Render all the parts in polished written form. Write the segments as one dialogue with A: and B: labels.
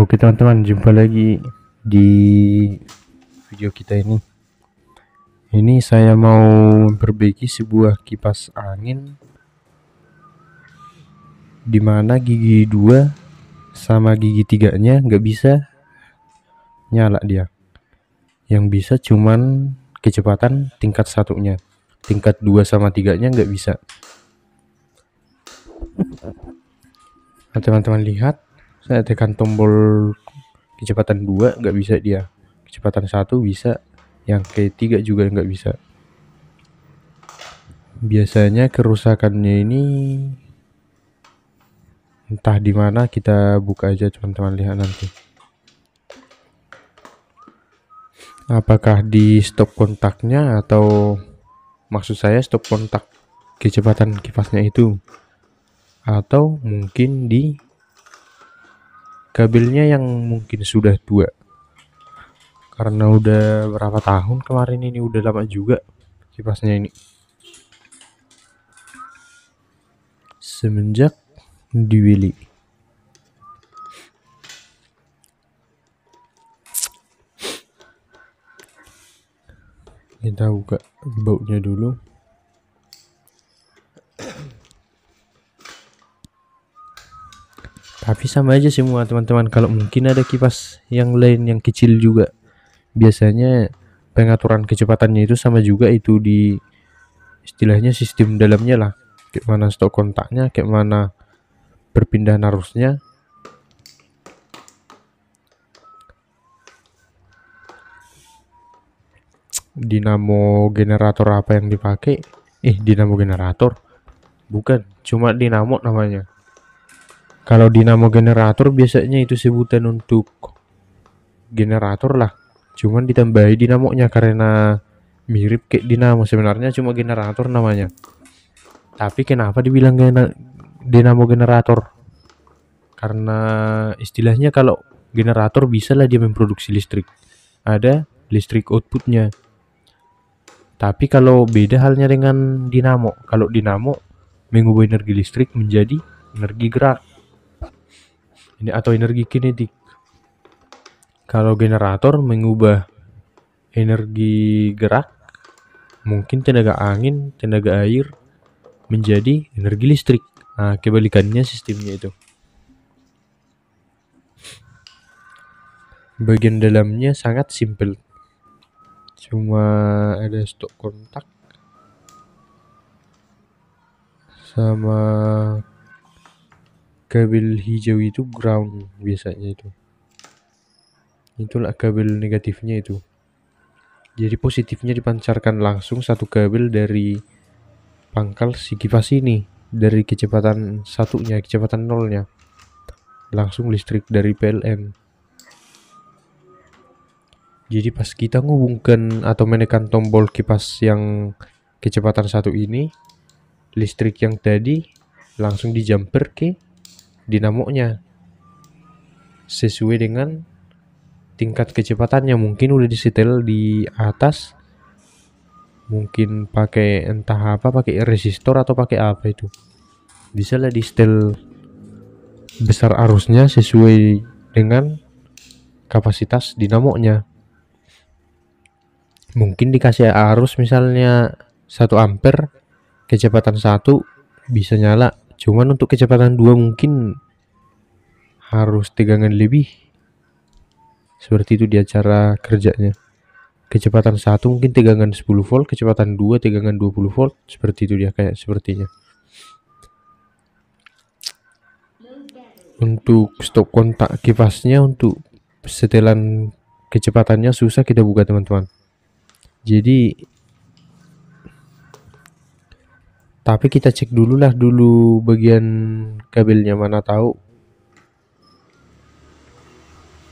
A: Oke teman-teman, jumpa lagi di video kita ini. Ini saya mau memperbaiki sebuah kipas angin dimana gigi 2 sama gigi 3-nya nggak bisa nyala dia. Yang bisa cuman kecepatan tingkat 1-nya. Tingkat 2 sama 3-nya nggak bisa. Nah, teman-teman lihat, saya tekan tombol kecepatan 2 nggak bisa dia, kecepatan 1 bisa, yang ketiga juga nggak bisa. Biasanya kerusakannya ini entah di mana, kita buka aja teman-teman, lihat nanti. Apakah di stop kontaknya, atau maksud saya stop kontak kecepatan kipasnya itu, atau mungkin di kabelnya yang mungkin sudah tua. Karena udah berapa tahun kemarin ini, udah lama juga kipasnya ini. Semenjak diwili. Kita buka bautnya dulu. Tapi sama aja semua teman-teman. Kalau mungkin ada kipas yang lain yang kecil juga, biasanya pengaturan kecepatannya itu sama juga, itu di istilahnya sistem dalamnya lah, kayak mana stok kontaknya, kayak mana perpindahan arusnya. Dinamo generator apa yang dipakai? Dinamo generator bukan, cuma dinamo namanya. Kalau dinamo generator biasanya itu sebutan untuk generator lah, cuman ditambahi dinamonya karena mirip kayak dinamo, sebenarnya cuma generator namanya. Tapi kenapa dibilang dinamo generator? Karena istilahnya kalau generator bisa lah dia memproduksi listrik, ada listrik outputnya. Tapi kalau beda halnya dengan dinamo. Kalau dinamo mengubah energi listrik menjadi energi gerak, ini atau energi kinetik. Kalau generator mengubah energi gerak, mungkin tenaga angin, tenaga air, menjadi energi listrik. Nah, kebalikannya sistemnya itu. Bagian dalamnya sangat simple, cuma ada stok kontak sama kabel hijau itu ground biasanya itu. Itulah kabel negatifnya itu. Jadi positifnya dipancarkan langsung satu kabel dari pangkal si kipas ini, dari kecepatan 1-nya, kecepatan 0-nya, langsung listrik dari PLN. Jadi pas kita ngubungkan atau menekan tombol kipas yang kecepatan 1 ini, listrik yang tadi langsung dijumper ke dinamonya sesuai dengan tingkat kecepatannya. Mungkin udah disetel di atas, mungkin pakai entah apa, pakai resistor atau pakai apa itu, bisa lah di setel besar arusnya sesuai dengan kapasitas dinamonya. Mungkin dikasih arus misalnya 1 ampere, kecepatan 1 bisa nyala, cuman untuk kecepatan 2 mungkin harus tegangan lebih. Seperti itu dia cara kerjanya. Kecepatan 1 mungkin tegangan 10 volt, kecepatan 2 tegangan 20 volt, seperti itu dia kayak sepertinya. Untuk stop kontak kipasnya, untuk setelan kecepatannya susah kita buka teman-teman. Jadi tapi kita cek dulu bagian kabelnya, mana tahu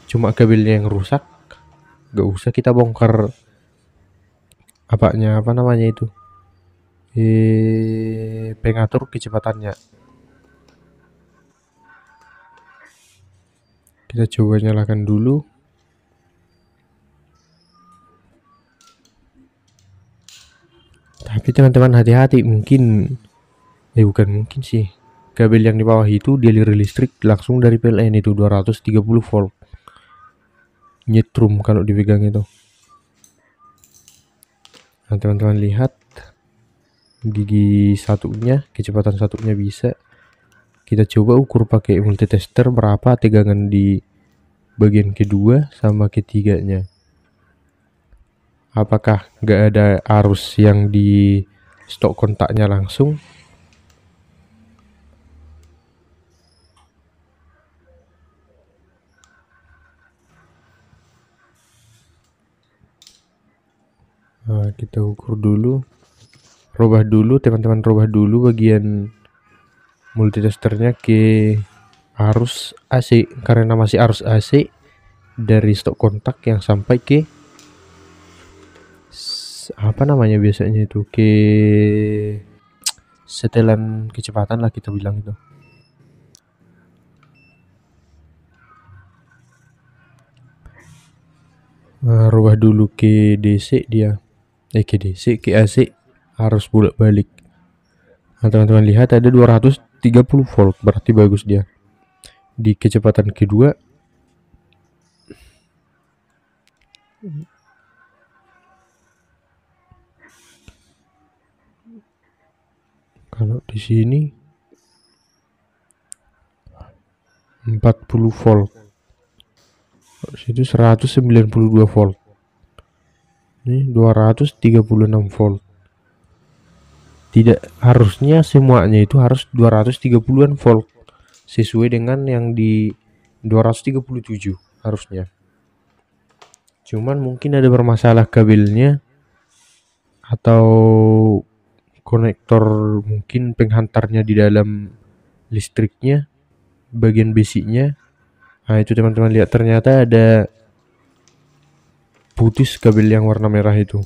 A: cuma kabelnya yang rusak, gak usah kita bongkar apa namanya itu, pengatur kecepatannya. Kita coba nyalakan dulu. Tapi teman-teman hati-hati, bukan mungkin sih, kabel yang di bawah itu dialiri listrik langsung dari PLN itu 230 volt. nyetrum kalau dipegang itu. Nah teman-teman lihat gigi satunya, kecepatan satunya bisa. Kita coba ukur pakai multitester berapa tegangan di bagian kedua sama ketiganya. Apakah nggak ada arus yang di stok kontaknya langsung? Nah, kita ukur dulu, robah dulu teman-teman, robah dulu bagian multitesternya ke arus AC, karena masih arus AC dari stok kontak yang sampai ke apa namanya biasanya itu, ke setelan kecepatan lah kita bilang itu. Nah, rubah dulu ke DC dia, ke DC, ke AC harus bolak balik. Nah teman-teman lihat ada 230 volt, berarti bagus dia. Di kecepatan kedua kalau di sini 40 volt, situ 192 volt, ini 236 volt. Tidak harusnya semuanya itu harus 230-an volt sesuai dengan yang di 237 harusnya. Cuman mungkin ada bermasalah kabelnya atau konektor, mungkin penghantarnya di dalam listriknya, bagian basicnya. Nah itu teman-teman lihat, ternyata ada putus kabel yang warna merah itu.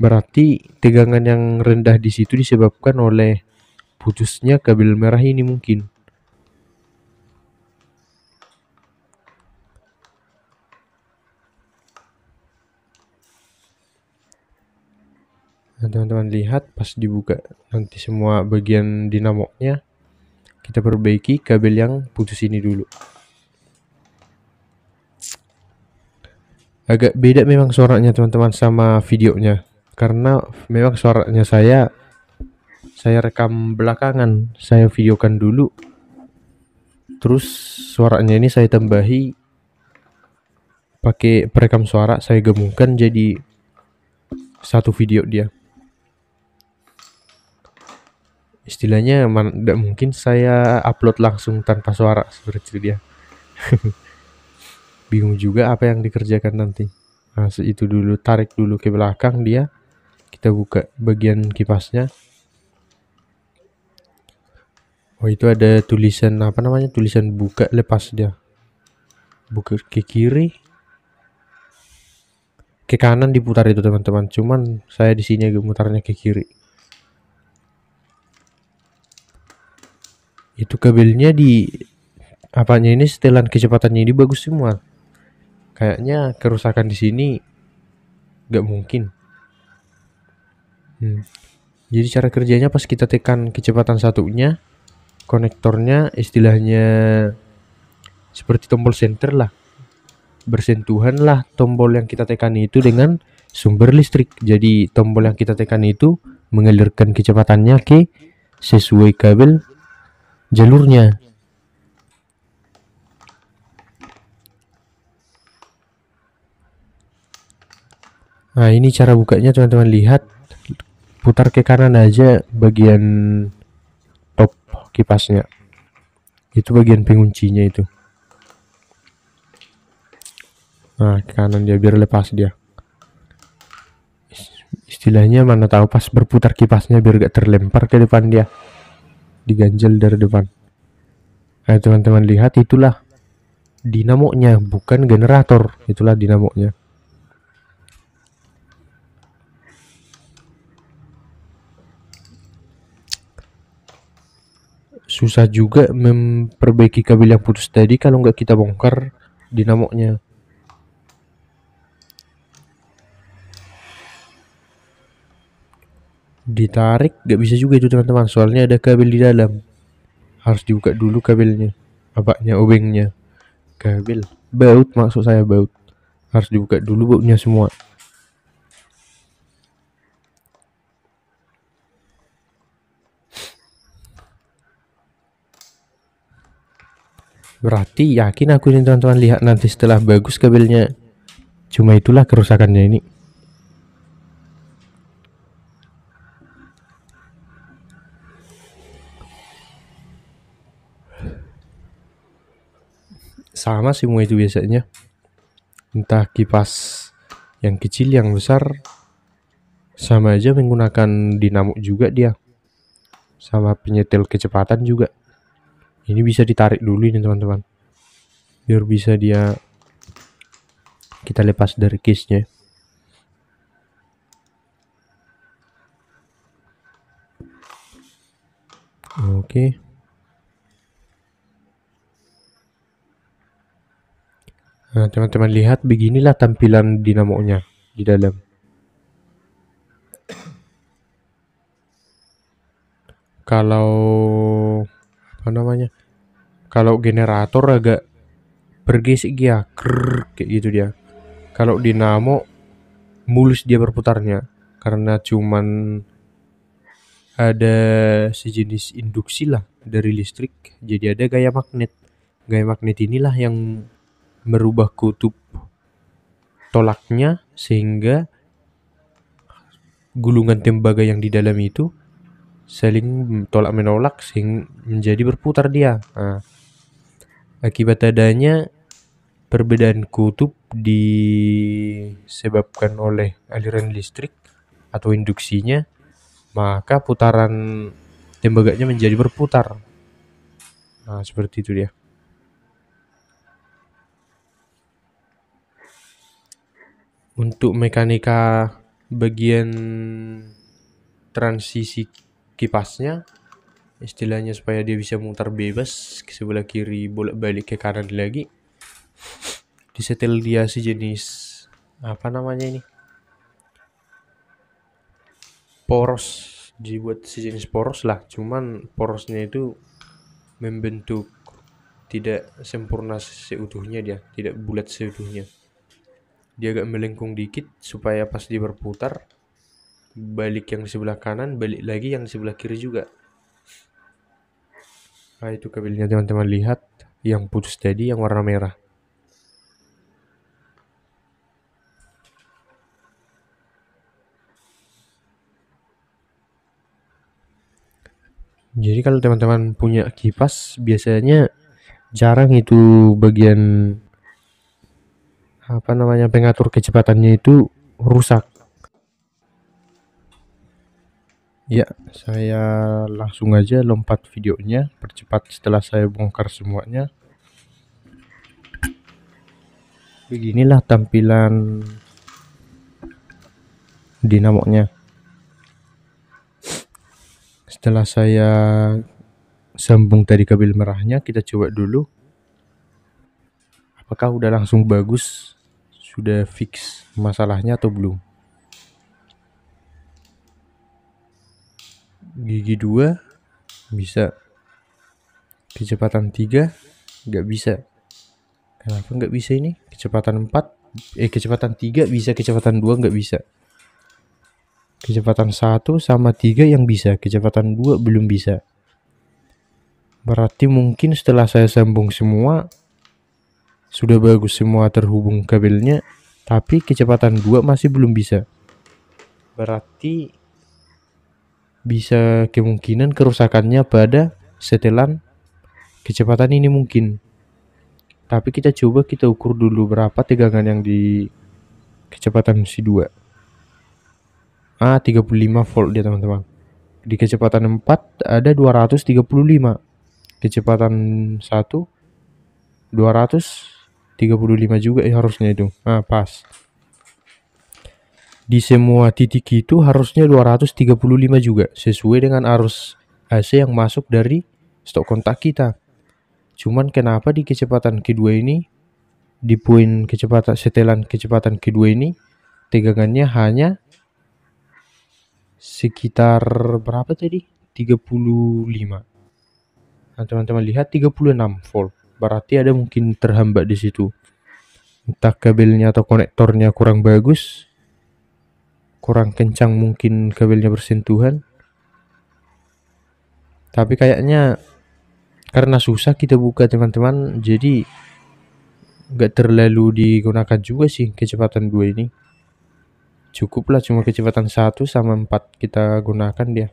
A: Berarti tegangan yang rendah di situ disebabkan oleh putusnya kabel merah ini mungkin. Nah teman-teman lihat pas dibuka nanti semua bagian dinamonya kita perbaiki kabel yang putus ini dulu. Agak beda memang suaranya teman-teman sama videonya, karena memang suaranya saya rekam belakangan, saya videokan dulu, terus suaranya ini saya tambahi pakai perekam suara, saya gabungkan jadi satu video dia. Istilahnya tidak mungkin saya upload langsung tanpa suara seperti itu dia. Bingung juga apa yang dikerjakan nanti. Nah itu dulu, tarik dulu ke belakang dia, kita buka bagian kipasnya. Oh itu ada tulisan apa namanya, tulisan buka lepas dia. Buka ke kiri, ke kanan diputar itu teman-teman. Cuman saya di sini agak mutarnya ke kiri. Itu kabelnya di apanya ini, setelan kecepatannya ini bagus semua. Kayaknya kerusakan di sini nggak mungkin. Jadi cara kerjanya pas kita tekan kecepatan satunya, konektornya istilahnya seperti tombol senter lah, bersentuhan lah tombol yang kita tekan itu dengan sumber listrik. Jadi tombol yang kita tekan itu mengalirkan kecepatannya ke sesuai kabel jalurnya. Nah ini cara bukanya teman-teman lihat, putar ke kanan aja bagian top kipasnya, itu bagian penguncinya itu. Nah ke kanan dia biar lepas dia, istilahnya mana tahu pas berputar kipasnya biar gak terlempar ke depan dia, diganjel dari depan. Nah teman-teman lihat, itulah dinamonya, bukan generator, itulah dinamonya. Susah juga memperbaiki kabel yang putus tadi kalau nggak kita bongkar dinamonya. Ditarik nggak bisa juga itu teman-teman, soalnya ada kabel di dalam. Harus dibuka dulu kabelnya, apanya, obengnya, kabel. Baut, maksud saya baut. Harus dibuka dulu bautnya semua. Berarti yakin aku ini teman-teman, lihat nanti setelah bagus kabelnya. Cuma itulah kerusakannya ini. Sama semua itu biasanya. Entah kipas yang kecil yang besar, sama aja menggunakan dinamo juga dia. Sama penyetel kecepatan juga. Ini bisa ditarik dulu ini teman-teman, biar bisa kita lepas dari case-nya. Oke. Nah, teman-teman lihat beginilah tampilan dinamonya di dalam. Kalau apa namanya? Kalau generator agak bergesek dia, kayak gitu dia. Kalau dinamo mulus dia berputarnya karena cuman ada sejenis induksi lah dari listrik. Jadi ada gaya magnet. Gaya magnet inilah yang merubah kutub tolaknya sehingga gulungan tembaga yang di dalam itu saling tolak menolak sehingga menjadi berputar dia. Nah, akibat adanya perbedaan kutub disebabkan oleh aliran listrik atau induksinya, maka putaran tembaganya menjadi berputar. Nah, seperti itu dia. Untuk mekanika bagian transisi kipasnya, istilahnya supaya dia bisa mutar bebas ke sebelah kiri bolak-balik ke kanan lagi, disetel dia sejenis apa namanya ini, poros, dibuat sejenis poros lah, cuman porosnya itu membentuk tidak sempurna seutuhnya, dia tidak bulat seutuhnya, dia agak melengkung dikit supaya pas dia berputar balik yang di sebelah kanan, balik lagi yang di sebelah kiri juga. Nah, itu kabelnya teman-teman lihat yang putus tadi yang warna merah. Jadi kalau teman-teman punya kipas, biasanya jarang itu bagian apa namanya pengatur kecepatannya itu rusak. Ya, saya langsung aja lompat videonya, percepat setelah saya bongkar semuanya. Beginilah tampilan dinamonya. Setelah saya sambung tadi kabel merahnya, kita coba dulu apakah udah langsung bagus, sudah fix masalahnya atau belum. Gigi 2 bisa, kecepatan 3 nggak bisa. Kenapa nggak bisa ini? Kecepatan 4 kecepatan 3 bisa, kecepatan 2 nggak bisa. Kecepatan 1 sama 3 yang bisa, kecepatan 2 belum bisa. Berarti mungkin setelah saya sambung semua sudah bagus semua terhubung kabelnya, tapi kecepatan 2 masih belum bisa. Berarti bisa kemungkinan kerusakannya pada setelan kecepatan ini mungkin. Tapi kita coba kita ukur dulu berapa tegangan yang di kecepatan si 2. 35 volt dia teman-teman. Di kecepatan 4 ada 235. Kecepatan 1 235 juga harusnya itu. Nah, pas. Di semua titik itu harusnya 235 juga, sesuai dengan arus AC yang masuk dari stok kontak kita. Cuman kenapa di kecepatan kedua ini, di poin kecepatan setelan kecepatan kedua ini, tegangannya hanya sekitar berapa tadi? 35. Nah, teman-teman lihat 36 volt. Berarti ada mungkin terhambat di situ. Entah kabelnya atau konektornya kurang bagus, kurang kencang mungkin kabelnya bersentuhan. Tapi kayaknya karena susah kita buka teman-teman, jadi nggak terlalu digunakan juga sih kecepatan 2 ini. Cukuplah cuma kecepatan 1 sama 4 kita gunakan dia.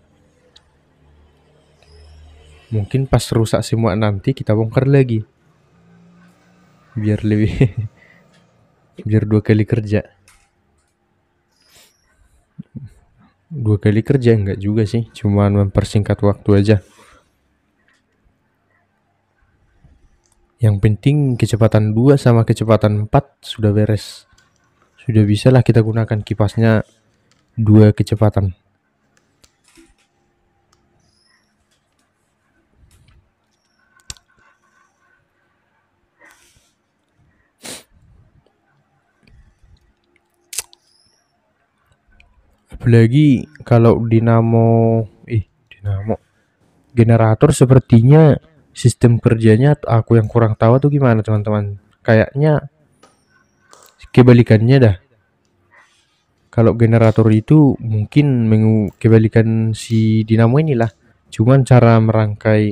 A: Mungkin pas rusak semua nanti kita bongkar lagi. Biar lebih biar 2 kali kerja. 2 kali kerja enggak juga sih, cuman mempersingkat waktu aja. Yang penting kecepatan 2 sama kecepatan 4 sudah beres. Sudah bisa lah kita gunakan kipasnya 2 kecepatan. Apalagi kalau dinamo generator, sepertinya sistem kerjanya aku yang kurang tahu tuh gimana teman-teman. Kayaknya kebalikannya dah. Kalau generator itu mungkin kebalikan si dinamo inilah. Cuman cara merangkai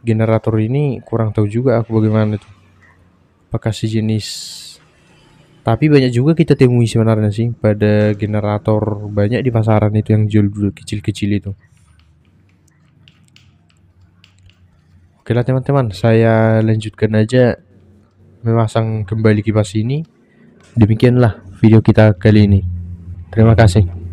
A: generator ini kurang tahu juga aku bagaimana tuh. Apakah sejenis, tapi banyak juga kita temui sebenarnya sih pada generator banyak di pasaran itu yang jual kecil-kecil itu. Oke lah teman-teman, saya lanjutkan aja memasang kembali kipas ini. Demikianlah video kita kali ini. Terima kasih.